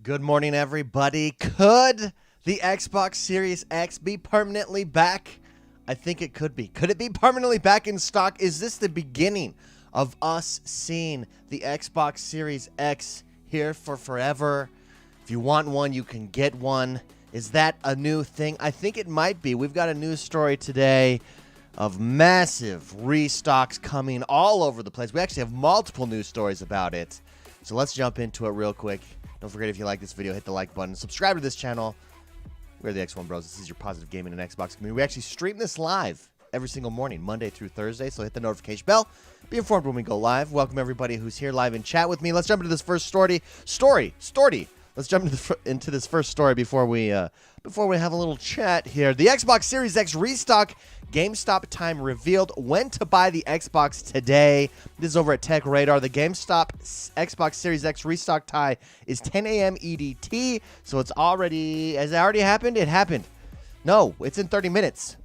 Good morning, everybody. Could the Xbox Series X be permanently back? I think it could be. Could it be permanently back in stock? Is this the beginning of us seeing the Xbox Series X here for forever? If you want one, you can get one. Is that a new thing? I think it might be. We've got a news story today of massive restocks coming all over the place. We actually have multiple news stories about it. So let's jump into it real quick. Don't forget, if you like this video, hit the like button. Subscribe to this channel. We're the XoneBros. This is your positive gaming and Xbox community. We actually stream this live every single morning, Monday through Thursday. So hit the notification bell. Be informed when we go live. Welcome everybody who's here live in chat with me. Let's jump into this first story. Let's jump into this first story before we have a little chat here. The Xbox Series X restock. GameStop time revealed. When to buy the Xbox today. This is over at Tech Radar. The GameStop Xbox Series X restock tie is 10 a.m. EDT. So it's already... Has it already happened? It happened. No, it's in 30 minutes.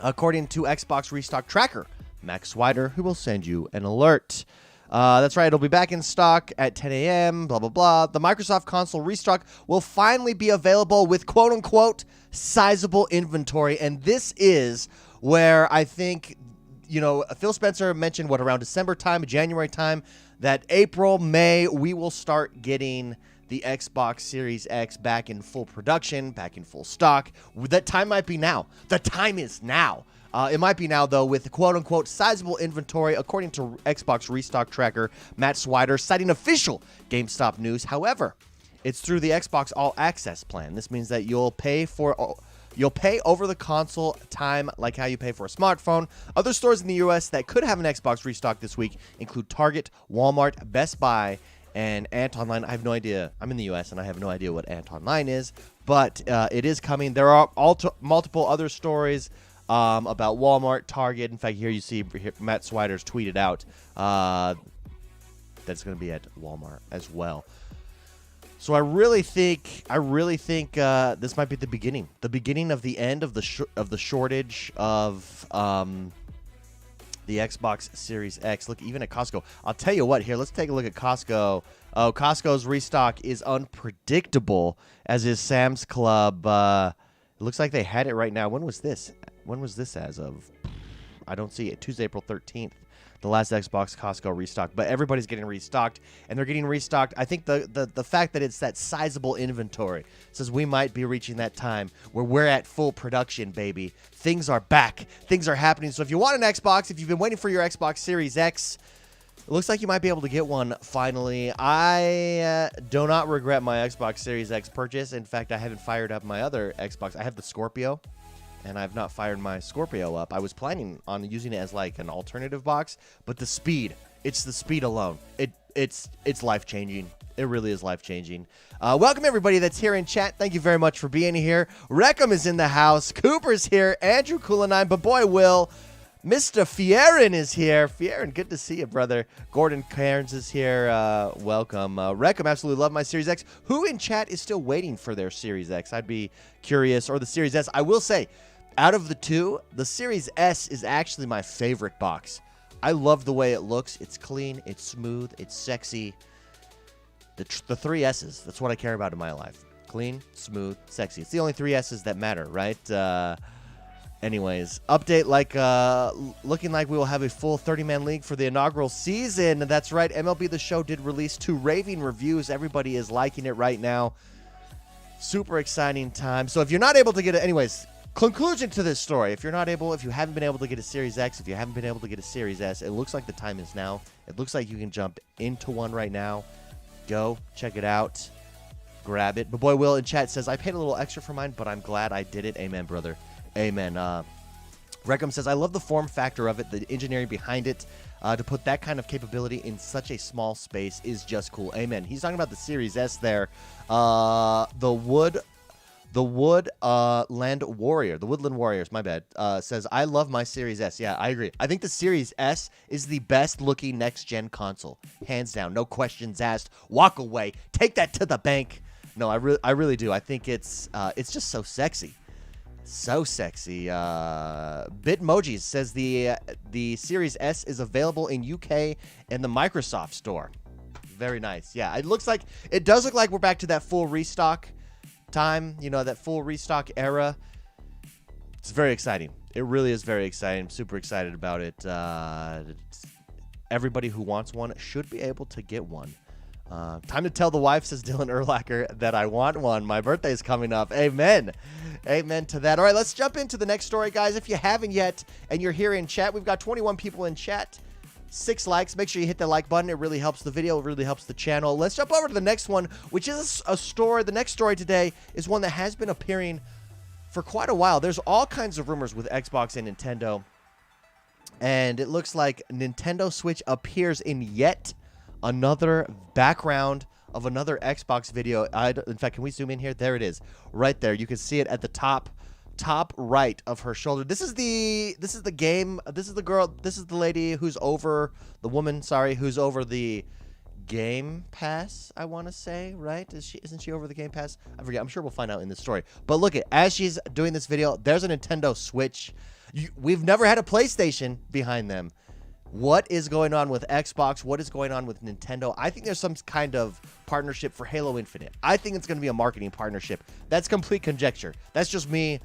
According to Xbox Restock Tracker, Max Swider, who will send you an alert. That's right. It'll be back in stock at 10 a.m., blah, blah, blah. The Microsoft console restock will finally be available with quote-unquote sizable inventory. And this is where I think, Phil Spencer mentioned, around December time, January time, that April, May, we will start getting the Xbox Series X back in full production, back in full stock. That time might be now. The time is now. It might be now, though, with quote-unquote sizable inventory, according to Xbox Restock Tracker, Matt Swider, citing official GameStop news. However, it's through the Xbox All Access plan. This means that you'll pay over the console time like how you pay for a smartphone. Other stores in the U.S. that could have an Xbox restock this week include Target, Walmart, Best Buy, and Ant Online. I have no idea. I'm in the U.S., and I have no idea what Ant Online is, but it is coming. There are multiple other stories about Walmart, Target. In fact, here you see Matt Swider's tweeted out that's going to be at Walmart as well. So I really think this might be the beginning of the end of the shortage of the Xbox Series X. Look, even at Costco. I'll tell you what. Here, let's take a look at Costco. Oh, Costco's restock is unpredictable, as is Sam's Club. It looks like they had it right now. When was this? When was this as of? I don't see it. Tuesday, April 13th. The last Xbox Costco restock. But everybody's getting restocked, and they're getting restocked. I think the fact that it's that sizable inventory says we might be reaching that time where we're at full production, baby. Things are back. Things are happening. So if you want an Xbox, if you've been waiting for your Xbox Series X, it looks like you might be able to get one finally. I do not regret my Xbox Series X purchase. In fact, I haven't fired up my other Xbox. I have the Scorpio, and I've not fired my Scorpio up. I was planning on using it as like an alternative box, but the speed, it's the speed alone. It's life-changing. It really is life-changing. Welcome, everybody that's here in chat. Thank you very much for being here. Reckham is in the house. Cooper's here. Andrew Coulinine. But boy, Will. Mr. Fierin is here. Fierin, good to see you, brother. Gordon Cairns is here. Welcome. Reckham, absolutely love my Series X. Who in chat is still waiting for their Series X? I'd be curious. Or the Series S. I will say, out of the two, the Series S is actually my favorite box. I love the way it looks. It's clean. It's smooth. It's sexy. The three S's. That's what I care about in my life. Clean, smooth, sexy. It's the only three S's that matter, right? Anyways, update looking like we will have a full 30-man league for the inaugural season. That's right. MLB The Show did release 2 raving reviews. Everybody is liking it right now. Super exciting time. So if you're not able to get it, anyways, conclusion to this story. If you haven't been able to get a Series X, if you haven't been able to get a Series S, it looks like the time is now. It looks like you can jump into one right now. Go, check it out, grab it. But boy, Will in chat says, I paid a little extra for mine, but I'm glad I did it. Amen, brother. Amen. Reckham says, I love the form factor of it, the engineering behind it. To put that kind of capability in such a small space is just cool. Amen. He's talking about the Series S there. The Woodland Warriors, my bad, says, I love my Series S. Yeah, I agree. I think the Series S is the best looking next-gen console. Hands down. No questions asked. Walk away. Take that to the bank. No, I really do. I think it's just so sexy. So sexy. Bitmojis says the Series S is available in UK and the Microsoft Store. Very nice. Yeah, it does look like we're back to that full restock time, that full restock era. It's very exciting. It really is very exciting. I'm super excited about it. Everybody who wants one should be able to get one. Time to tell the wife, says Dylan Erlacher, that I want one. My birthday's coming up. Amen. Amen to that. All right, let's jump into the next story, guys. If you haven't yet and you're here in chat, we've got 21 people in chat. 6 likes. Make sure you hit the like button. It really helps the video. It really helps the channel. Let's jump over to the next one, which is a story. The next story today is one that has been appearing for quite a while. There's all kinds of rumors with Xbox and Nintendo, and it looks like Nintendo Switch appears in yet another background of another Xbox video. In fact, can we zoom in here? There it is, right there. You can see it at the top right of her shoulder. This is the game. This is the girl. This is the lady who's over the woman. Sorry, who's over the Game Pass, I want to say, right? Isn't she over the Game Pass? I forget. I'm sure we'll find out in this story. But look at, as she's doing this video, there's a Nintendo Switch. We've never had a PlayStation behind them. What is going on with Xbox? What is going on with Nintendo? I think there's some kind of partnership for Halo Infinite. I think it's going to be a marketing partnership. That's complete conjecture. That's just me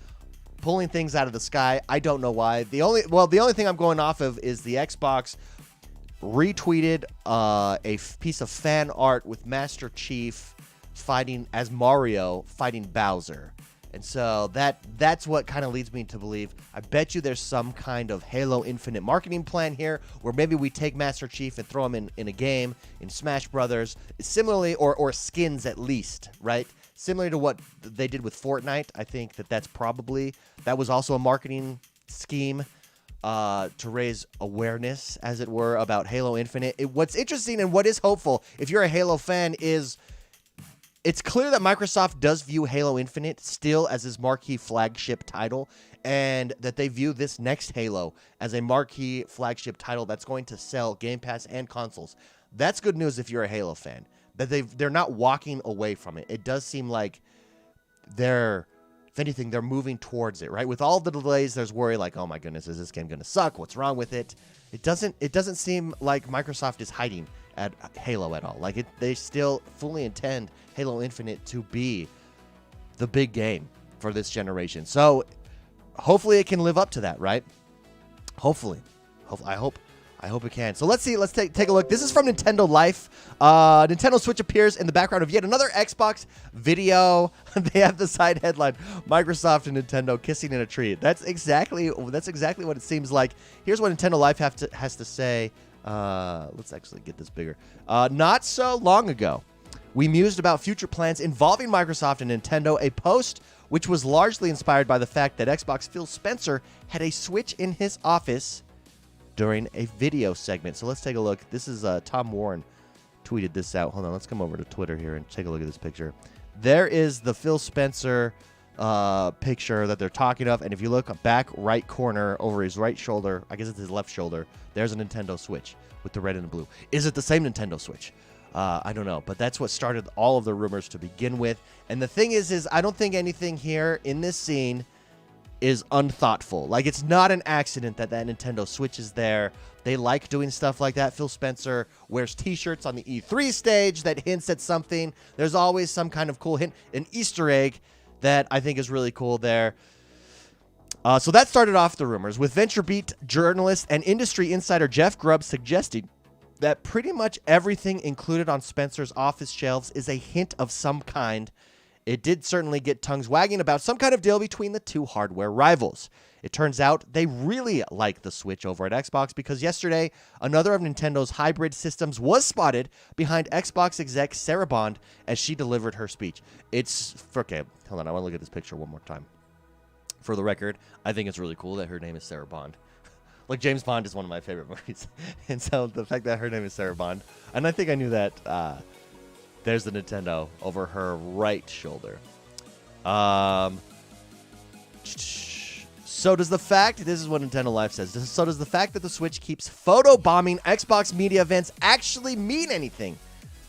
pulling things out of the sky. I don't know why. The only thing I'm going off of is the Xbox retweeted a piece of fan art with Master Chief fighting as Mario fighting Bowser. And so that's what kind of leads me to believe, I bet you there's some kind of Halo Infinite marketing plan here where maybe we take Master Chief and throw him in a game, in Smash Brothers, similarly, or skins at least, right? Similar to what they did with Fortnite. I think that was also a marketing scheme to raise awareness, as it were, about Halo Infinite. What's interesting and what is hopeful, if you're a Halo fan, is it's clear that Microsoft does view Halo Infinite still as his marquee flagship title, and that they view this next Halo as a marquee flagship title that's going to sell Game Pass and consoles. That's good news if you're a Halo fan, that they're not walking away from it. It does seem like if anything, they're moving towards it, right? With all the delays, there's worry like, oh my goodness, is this game going to suck? What's wrong with it? It doesn't seem like Microsoft is hiding at Halo at all. Like they still fully intend Halo Infinite to be the big game for this generation. So hopefully it can live up to that, right? Hopefully. I hope it can. So let's see. Let's take a look. This is from Nintendo Life. Nintendo Switch appears in the background of yet another Xbox video. They have the side headline: Microsoft and Nintendo kissing in a tree. That's exactly what it seems like. Here's what Nintendo Life has to say. Let's actually get this bigger. Not so long ago, we mused about future plans involving Microsoft and Nintendo. A post which was largely inspired by the fact that Xbox Phil Spencer had a Switch in his office during a video segment. So let's take a look. This is Tom Warren tweeted this out. Hold on, let's come over to Twitter here and take a look at this picture. There is the Phil Spencer picture that they're talking of, and if you look back right corner over his right shoulder, I guess it's his left shoulder, there's a Nintendo Switch with the red and the blue. Is it the same Nintendo Switch? I don't know, but that's what started all of the rumors to begin with. And the thing is I don't think anything here in this scene is unthoughtful. Like, it's not an accident that Nintendo Switch is there. They like doing stuff like that. Phil Spencer wears t-shirts on the E3 stage that hints at something. There's always some kind of cool hint, an Easter egg that I think is really cool there. So that started off the rumors, with VentureBeat journalist and industry insider Jeff Grubb suggesting that pretty much everything included on Spencer's office shelves is a hint of some kind. It did certainly get tongues wagging about some kind of deal between the two hardware rivals. It turns out they really like the Switch over at Xbox, because yesterday, another of Nintendo's hybrid systems was spotted behind Xbox exec Sarah Bond as she delivered her speech. Okay, hold on, I want to look at this picture one more time. For the record, I think it's really cool that her name is Sarah Bond. Like, James Bond is one of my favorite movies. And so the fact that her name is Sarah Bond, and I think I knew that, there's the Nintendo over her right shoulder. So does the fact, this is what Nintendo Life says, so does the fact that the Switch keeps photobombing Xbox media events actually mean anything?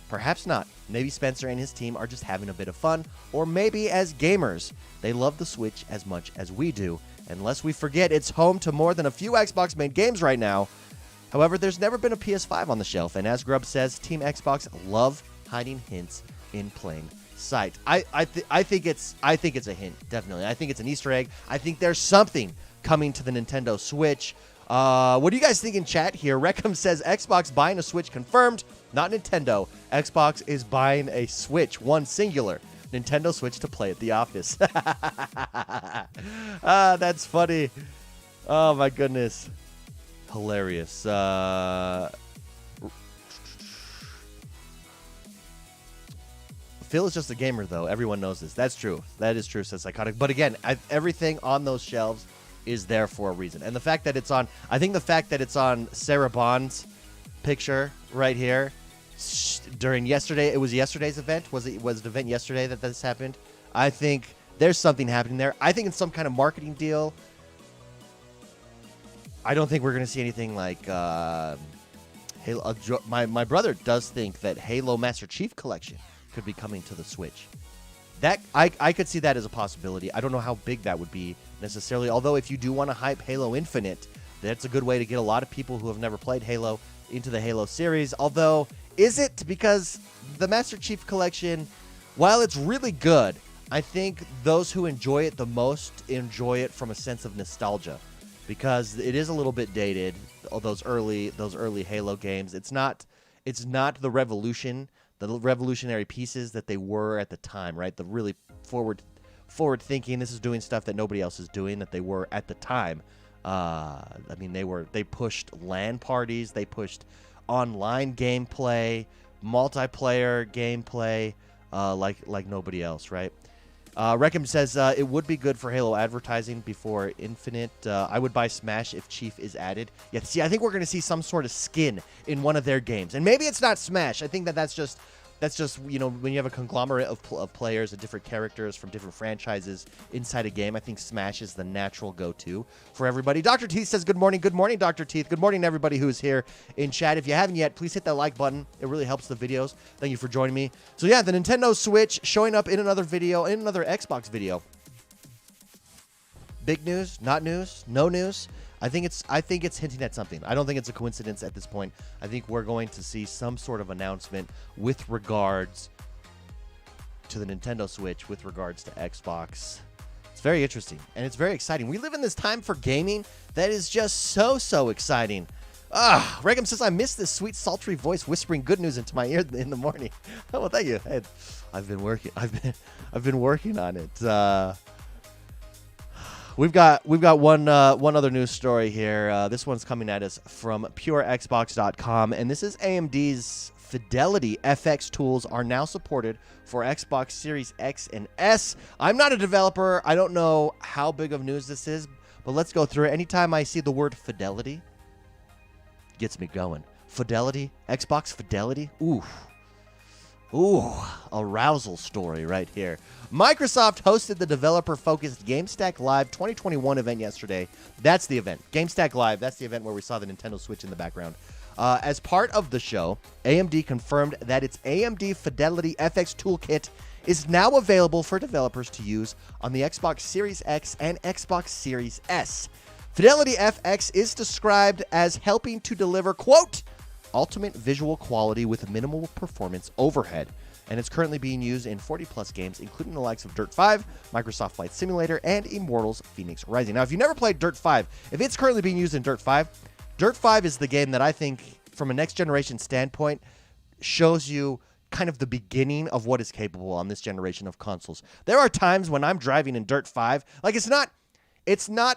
Perhaps not. Maybe Spencer and his team are just having a bit of fun, or maybe as gamers, they love the Switch as much as we do. And lest we forget, it's home to more than a few Xbox-made games right now. However, there's never been a PS5 on the shelf, and as Grubb says, Team Xbox love hiding hints in plain sight. I think it's a hint, definitely. I think it's an Easter egg. I think there's something coming to the Nintendo Switch. What do you guys think in chat here? Reckham says Xbox buying a Switch confirmed, not Nintendo. Xbox is buying a Switch, one singular. Nintendo Switch to play at the office. That's funny. Oh my goodness. Hilarious. Phil is just a gamer, though. Everyone knows this. That's true. That is true, says Psychotic. But again, everything on those shelves is there for a reason. And the fact that it's on, I think the fact that it's on Sarah Bond's picture right here during yesterday, it was yesterday's event. Was the event yesterday that this happened? I think there's something happening there. I think it's some kind of marketing deal. I don't think we're going to see anything like Halo. My brother does think that Halo Master Chief Collection could be coming to the Switch. That I could see that as a possibility. I don't know how big that would be necessarily. Although if you do want to hype Halo Infinite, that's a good way to get a lot of people who have never played Halo into the Halo series. Although, is it? Because the Master Chief Collection, while it's really good, I think those who enjoy it the most enjoy it from a sense of nostalgia, because it is a little bit dated. All those early Halo games. It's not the revolutionary pieces that they were at the time, right? The really forward thinking. This is doing stuff that nobody else is doing that they were at the time. I mean, they pushed LAN parties, they pushed online gameplay, multiplayer gameplay, like nobody else, right? Reckham says it would be good for Halo advertising before Infinite. I would buy Smash if Chief is added. Yeah, see, I think we're going to see some sort of skin in one of their games, and maybe it's not Smash. I think that's just when you have a conglomerate of players and different characters from different franchises inside a game. I think Smash is the natural go-to for everybody. Dr. Teeth says good morning, Dr. Teeth. Good morning, everybody who's here in chat. If you haven't yet, please hit that like button. It really helps the videos. Thank you for joining me. So yeah, the Nintendo Switch showing up in another video, in another Xbox video. Big news? Not news? No news? I think it's hinting at something. I don't think it's a coincidence at this point. I think we're going to see some sort of announcement with regards to the Nintendo Switch, with regards to Xbox. It's very interesting, and it's very exciting. We live in this time for gaming that is just so exciting. Regum says, I miss this sweet, sultry voice whispering good news into my ear in the morning. Oh, well, thank you. Hey, I've been working on it. We've got one other news story here. This one's coming at us from PureXbox.com, and this is AMD's Fidelity FX tools are now supported for Xbox Series X and S. I'm not a developer. I don't know how big of news this is, but let's go through it. Anytime I see the word Fidelity, it gets me going. Fidelity, Xbox Fidelity. Ooh, arousal story right here. Microsoft hosted the developer-focused GameStack Live 2021 event yesterday. That's the event. GameStack Live, that's the event where we saw the Nintendo Switch in the background. As part of the show, AMD confirmed that its AMD Fidelity FX Toolkit is now available for developers to use on the Xbox Series X and Xbox Series S. Fidelity FX is described as helping to deliver, quote, ultimate visual quality with minimal performance overhead, and it's currently being used in 40-plus games, including the likes of Dirt 5, Microsoft Flight Simulator, and Immortals Phoenix Rising. Now, if you never played Dirt 5, if it's currently being used in Dirt 5 is the game that I think, from a next-generation standpoint, shows you kind of the beginning of what is capable on this generation of consoles. There are times when I'm driving in Dirt 5, like it's not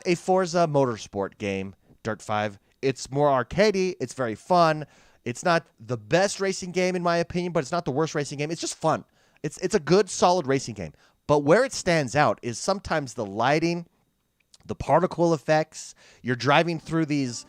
a Forza Motorsport game, Dirt 5. It's more arcadey. It's very fun. It's not the best racing game, in my opinion, but it's not the worst racing game. It's just fun. It's a good, solid racing game. But where it stands out is sometimes the lighting, the particle effects. You're driving through these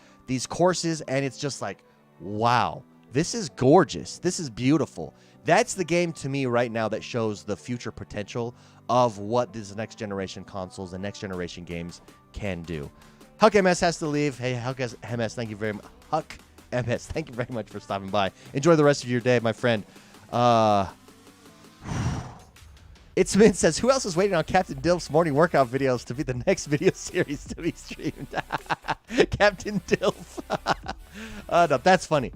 courses, and it's just like, wow, this is gorgeous. This is beautiful. That's the game to me right now that shows the future potential of what these next-generation consoles and next-generation games can do. Huck MS has to leave. Hey, Huck MS, thank you very much. Huck MS, thank you very much for stopping by. Enjoy the rest of your day, my friend. It's Mint says, who else is waiting on Captain Dilf's morning workout videos to be the next video series to be streamed? Captain Dilf. No, that's funny.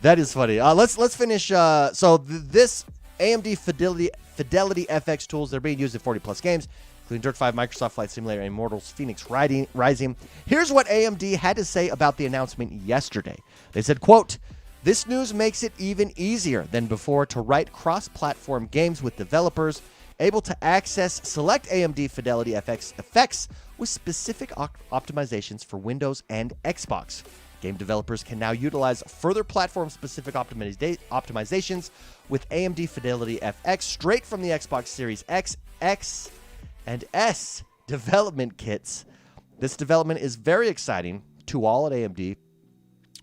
That is funny. Let's finish. This AMD Fidelity FX tools, they're being used in 40+ games, including Dirt 5, Microsoft Flight Simulator, and Immortals Phoenix Rising. Here's what AMD had to say about the announcement yesterday. They said, quote, "This news makes it even easier than before to write cross-platform games with developers able to access select AMD Fidelity FX effects with specific optimizations for Windows and Xbox. Game developers can now utilize further platform-specific optimizations with AMD Fidelity FX straight from the Xbox Series X, and S development kits. This development is very exciting to all at AMD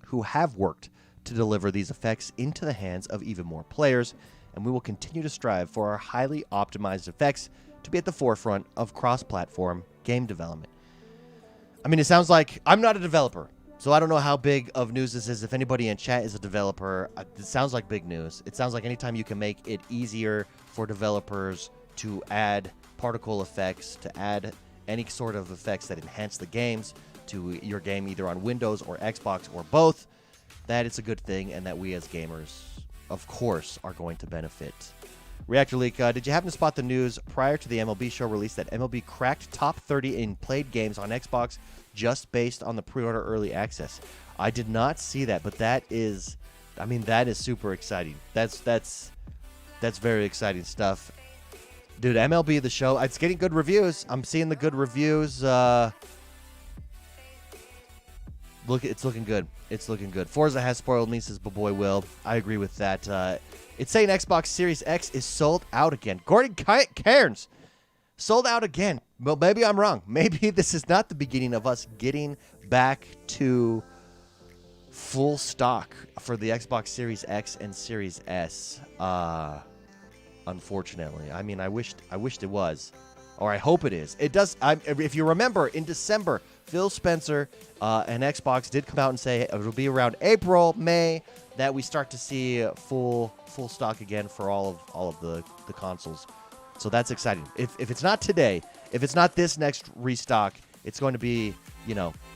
who have worked to deliver these effects into the hands of even more players, and we will continue to strive for our highly optimized effects to be at the forefront of cross-platform game development." I mean, it sounds like I'm not a developer, so I don't know how big of news this is. If anybody in chat is a developer, it sounds like big news. It sounds like anytime you can make it easier for developers to add particle effects, to add any sort of effects that enhance the games to your game, either on Windows or Xbox or both, that it's a good thing, and that we as gamers, of course, are going to benefit. Reactor Leak, did you happen to spot the news prior to the MLB show release that MLB cracked top 30 in played games on Xbox just based on the pre-order early access? I did not see that, but that is, I mean, that is super exciting. That's very exciting stuff. Dude, MLB The Show, it's getting good reviews. I'm seeing the good reviews. It's looking good. It's looking good. Forza has spoiled me, says Boy Will. I agree with that. It's saying Xbox Series X is sold out again. Gordon Cairns, sold out again. Well, maybe I'm wrong. Maybe this is not the beginning of us getting back to full stock for the Xbox Series X and Series S. Unfortunately, I mean, I wished it was, or I hope it is. It does. If you remember, in December, Phil Spencer and Xbox did come out and say it'll be around April, May that we start to see full stock again for all of the consoles. So that's exciting. If it's not today, if it's not this next restock, it's going to be,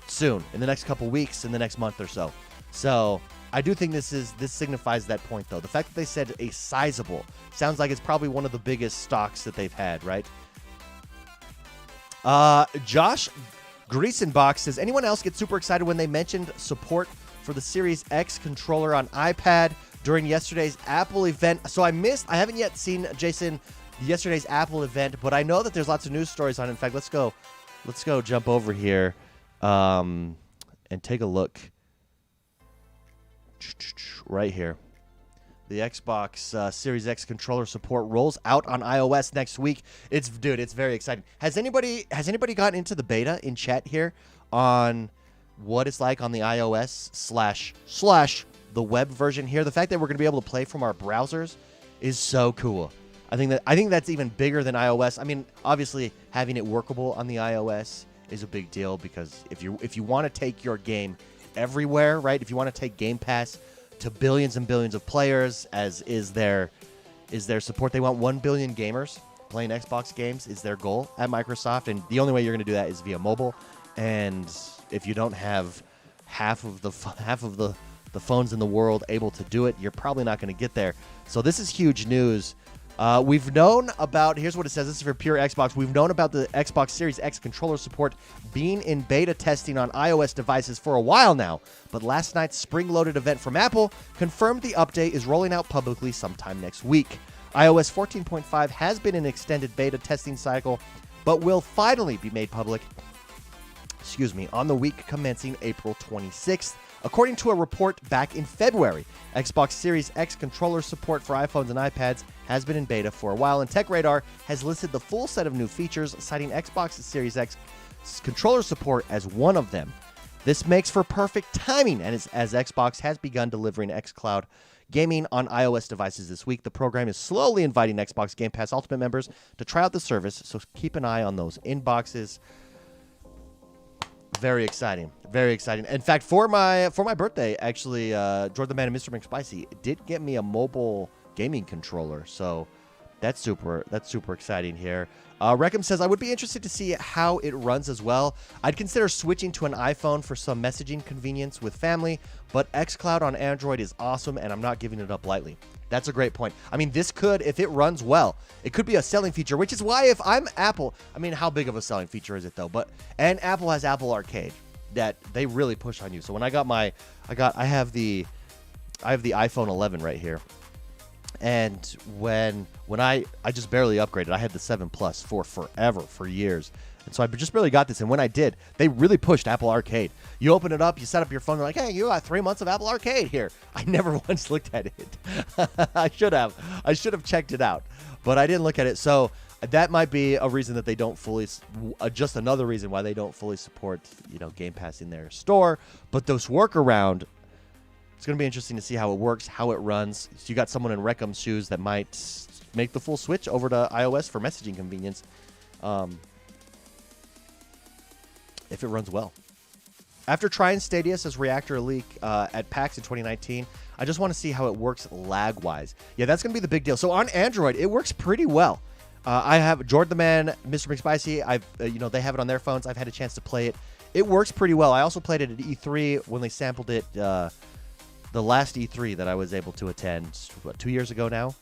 soon, in the next couple weeks, in the next month or so. So I do think this signifies that point, though. The fact that they said a sizable sounds like it's probably one of the biggest stocks that they've had, right? Josh Griesenbach says, anyone else get super excited when they mentioned support for the Series X controller on iPad during yesterday's Apple event? So I haven't yet seen, Jason, yesterday's Apple event, but I know that there's lots of news stories on it. In fact, let's go jump over here and take a look right here. The Xbox Series X controller support rolls out on iOS next week. It's very exciting. Has anybody gotten into the beta in chat here on what it's like on the iOS / the web version here? The fact that we're going to be able to play from our browsers is so cool. I think that's even bigger than iOS. I mean, obviously having it workable on the iOS is a big deal, because if you want to take your game everywhere, right? If you want to take Game Pass to billions and billions of players, as is their support. They want 1 billion gamers playing Xbox games is their goal at Microsoft, and the only way you're going to do that is via mobile. And if you don't have half of the phones in the world able to do it, you're probably not going to get there. So this is huge news. We've known about, here's what it says, this is for pure Xbox. We've known about the Xbox Series X controller support being in beta testing on iOS devices for a while now, but last night's spring-loaded event from Apple confirmed the update is rolling out publicly sometime next week. iOS 14.5 has been in extended beta testing cycle, but will finally be made public, on the week commencing April 26th. According to a report back in February, Xbox Series X controller support for iPhones and iPads has been in beta for a while, and TechRadar has listed the full set of new features, citing Xbox Series X controller support as one of them. This makes for perfect timing, and as Xbox has begun delivering xCloud gaming on iOS devices this week. The program is slowly inviting Xbox Game Pass Ultimate members to try out the service, so keep an eye on those inboxes. Very exciting. Very exciting. In fact, for my birthday, actually, Jordan the Man and Mr. McSpicy did get me a mobile gaming controller. So That's super exciting here. Reckham says, I would be interested to see how it runs as well. I'd consider switching to an iPhone for some messaging convenience with family, but xCloud on Android is awesome, and I'm not giving it up lightly. That's a great point. I mean, this could, if it runs well, it could be a selling feature, which is why if I'm Apple, I mean, how big of a selling feature is it though? And Apple has Apple Arcade that they really push on you. So when I got I have the iPhone 11 right here. And when I just barely upgraded, I had the 7 Plus for forever, for years. And so I just barely got this. And when I did, they really pushed Apple Arcade. You open it up, you set up your phone, they're like, hey, you got 3 months of Apple Arcade here. I never once looked at it. I should have checked it out, but I didn't look at it. So that might be a reason that they don't fully, just another reason why they don't fully support, Game Pass in their store. But those workaround, it's going to be interesting to see how it works, how it runs. So you got someone in Reckham's shoes that might make the full switch over to iOS for messaging convenience, if it runs well. After trying Stadia, says Reactor Leak at PAX in 2019, I just want to see how it works lag-wise. Yeah, that's going to be the big deal. So on Android, it works pretty well. I have Jordan the Man, Mr. McSpicy. They have it on their phones. I've had a chance to play it. It works pretty well. I also played it at E3 when they sampled it. The last E3 that I was able to attend, 2 years ago now.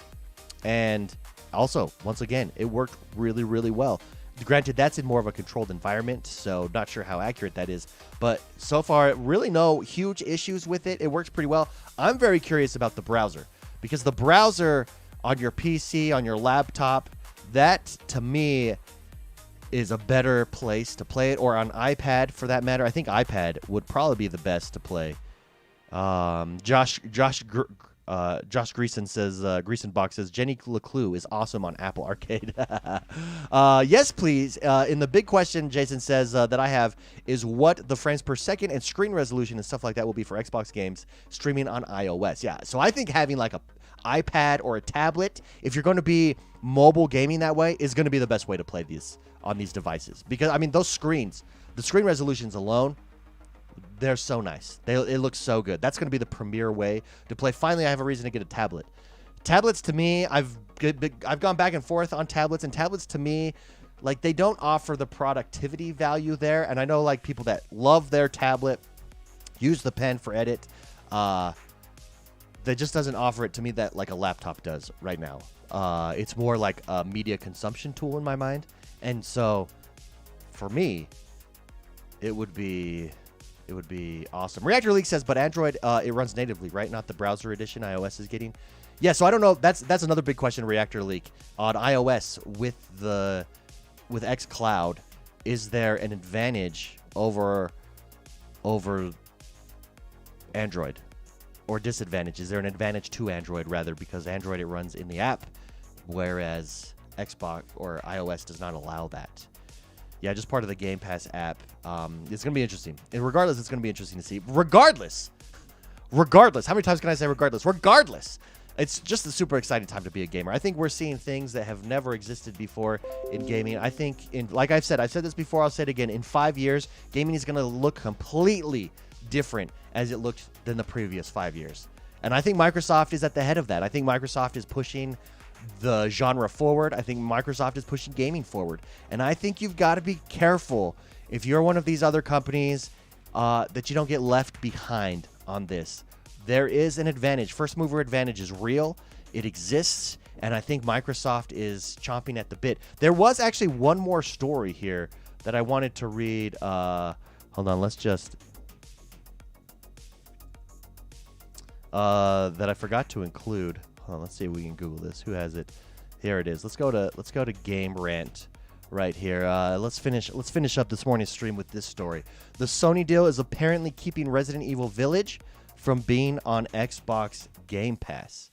And also, once again, it worked really, really well. Granted, that's in more of a controlled environment, so not sure how accurate that is. But so far, really no huge issues with it. It works pretty well. I'm very curious about the browser, because the browser on your PC, on your laptop, that, to me, is a better place to play it, or on iPad, for that matter. I think iPad would probably be the best to play. Josh Greason says, Greason Box says, Jenny LeClue is awesome on Apple Arcade. Yes, please. In the big question, Jason says, that I have is what the frames per second and screen resolution and stuff like that will be for Xbox games streaming on iOS. Yeah, so I think having like a iPad or a tablet, if you're going to be mobile gaming that way, is going to be the best way to play these on these devices. Because, I mean, those screens, the screen resolutions alone, they're so nice. It looks so good. That's going to be the premier way to play. Finally, I have a reason to get a tablet. Tablets, to me, I've gone back and forth on tablets, and tablets, to me, like, they don't offer the productivity value there. And I know, like, people that love their tablet, use the pen for edit, that just doesn't offer it to me that, like, a laptop does right now. It's more like a media consumption tool in my mind. And so, for me, it would be awesome. Reactor League says, but Android, it runs natively, right? Not the browser edition iOS is getting. Yeah, so I don't know. That's another big question, Reactor League. On iOS with xCloud, is there an advantage over Android? Or disadvantage? Is there an advantage to Android, rather, because Android, it runs in the app, whereas Xbox or iOS does not allow that? Yeah, just part of the Game Pass app. It's going to be interesting. And regardless, it's going to be interesting to see. Regardless. How many times can I say regardless? Regardless. It's just a super exciting time to be a gamer. I think we're seeing things that have never existed before in gaming. I think, like I've said this before, I'll say it again. In 5 years, gaming is going to look completely different as it looked than the previous 5 years. And I think Microsoft is at the head of that. I think Microsoft is pushing the genre forward. I think Microsoft is pushing gaming forward. And I think you've got to be careful if you're one of these other companies that you don't get left behind on this. There is an advantage. First mover advantage is real. It exists. And I think Microsoft is chomping at the bit. There was actually one more story here that I wanted to read. Hold on. Let's just... that I forgot to include. Hold on, let's see if we can Google this. Who has it? Here it is. Let's go to Game Rant right here. Let's finish up this morning's stream with this story. The Sony deal is apparently keeping Resident Evil Village from being on Xbox Game Pass.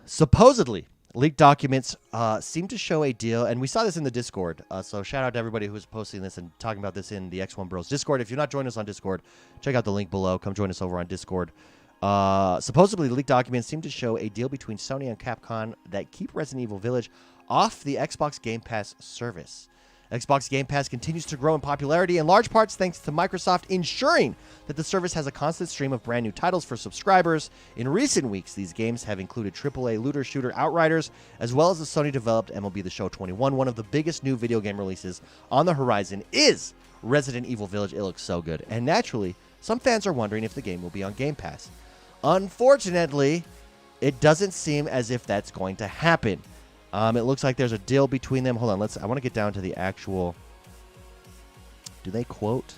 Supposedly, leaked documents seem to show a deal, and we saw this in the Discord. So shout out to everybody who's posting this and talking about this in the XoneBros Discord. If you're not joining us on Discord, check out the link below. Come join us over on Discord. Supposedly, leaked documents seem to show a deal between Sony and Capcom that keep Resident Evil Village off the Xbox Game Pass service. Xbox Game Pass continues to grow in popularity, in large parts thanks to Microsoft ensuring that the service has a constant stream of brand new titles for subscribers. In recent weeks, these games have included AAA looter shooter Outriders, as well as the Sony-developed MLB The Show 21. One of the biggest new video game releases on the horizon is Resident Evil Village. It looks so good. And naturally, some fans are wondering if the game will be on Game Pass. Unfortunately, it doesn't seem as if that's going to happen. It looks like there's a deal between them. Hold on, I want to get down to the actual. Do they quote?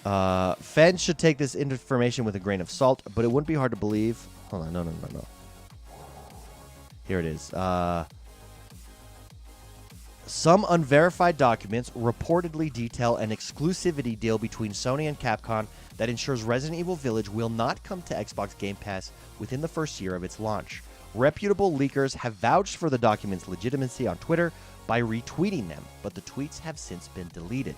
Fans should take this information with a grain of salt, but it wouldn't be hard to believe. Hold on, no. Here it is. Some unverified documents reportedly detail an exclusivity deal between Sony and Capcom that ensures Resident Evil Village will not come to Xbox Game Pass within the first year of its launch. Reputable leakers have vouched for the documents' legitimacy on Twitter by retweeting them, but the tweets have since been deleted.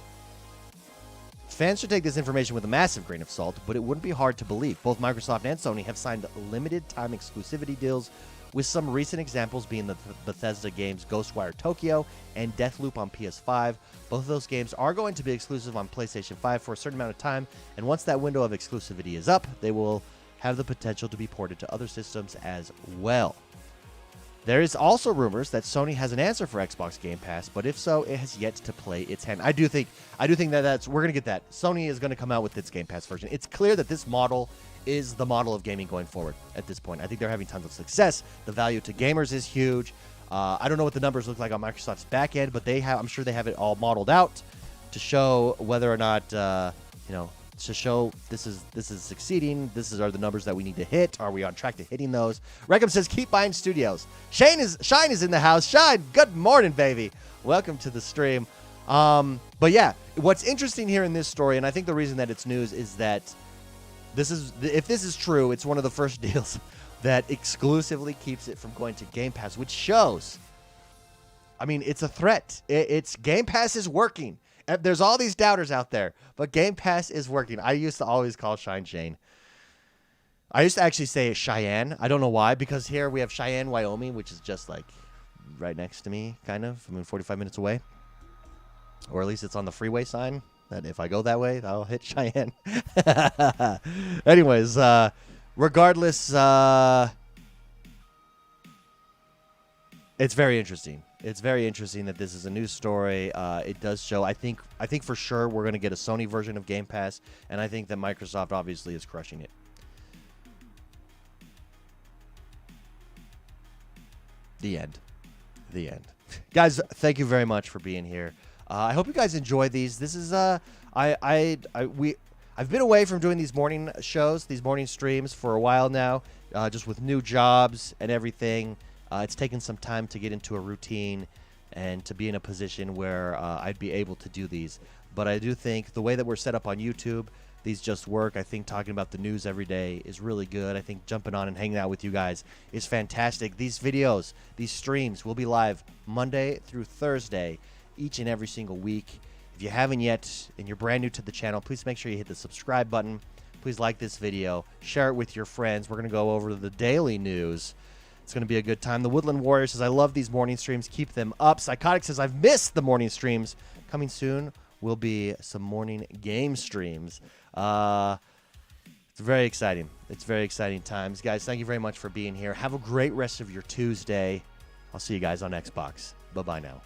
Fans should take this information with a massive grain of salt, but it wouldn't be hard to believe. Both Microsoft and Sony have signed limited-time exclusivity deals, with some recent examples being the Bethesda games Ghostwire Tokyo and Deathloop on PS5. Both of those games are going to be exclusive on PlayStation 5 for a certain amount of time, and once that window of exclusivity is up, they will have the potential to be ported to other systems as well. There is also rumors that Sony has an answer for Xbox Game Pass, but if so, it has yet to play its hand. I do think that we're going to get that. Sony is going to come out with its Game Pass version. It's clear that this model is the model of gaming going forward at this point. I think they're having tons of success. The value to gamers is huge. I don't know what the numbers look like on Microsoft's back end, but I'm sure they have it all modeled out to show whether or not, to show this is succeeding. Are the numbers that we need to hit. Are we on track to hitting those? Reckham says, keep buying studios. Shine is in the house. Shine, good morning, baby. Welcome to the stream. But yeah, what's interesting here in this story, and I think the reason that it's news is that if this is true, it's one of the first deals that exclusively keeps it from going to Game Pass, which shows, I mean, it's a threat. It's Game Pass is working. There's all these doubters out there, but Game Pass is working. I used to always call Shane. I used to actually say Cheyenne. I don't know why, because here we have Cheyenne, Wyoming, which is just like right next to me, kind of. I mean, 45 minutes away. Or at least it's on the freeway sign. That if I go that way, I'll hit Cheyenne. Anyways, regardless, it's very interesting. It's very interesting that this is a news story. It does show. I think for sure we're going to get a Sony version of Game Pass, and I think that Microsoft obviously is crushing it. The end. Guys, thank you very much for being here. I hope you guys enjoy these. This is I've been away from doing these morning shows, these morning streams for a while now, just with new jobs and everything. It's taken some time to get into a routine and to be in a position where I'd be able to do these. But I do think the way that we're set up on YouTube, these just work. I think talking about the news every day is really good. I think jumping on and hanging out with you guys is fantastic. These videos, these streams will be live Monday through Thursday, each and every single week. If you haven't yet and you're brand new to the channel, please make sure you hit the subscribe button. Please like this video. Share it with your friends. We're going to go over the daily news. It's going to be a good time. The Woodland Warrior says, I love these morning streams. Keep them up. Psychotic says, I've missed the morning streams. Coming soon will be some morning game streams. It's very exciting. It's very exciting times. Guys, thank you very much for being here. Have a great rest of your Tuesday. I'll see you guys on Xbox. Bye-bye now.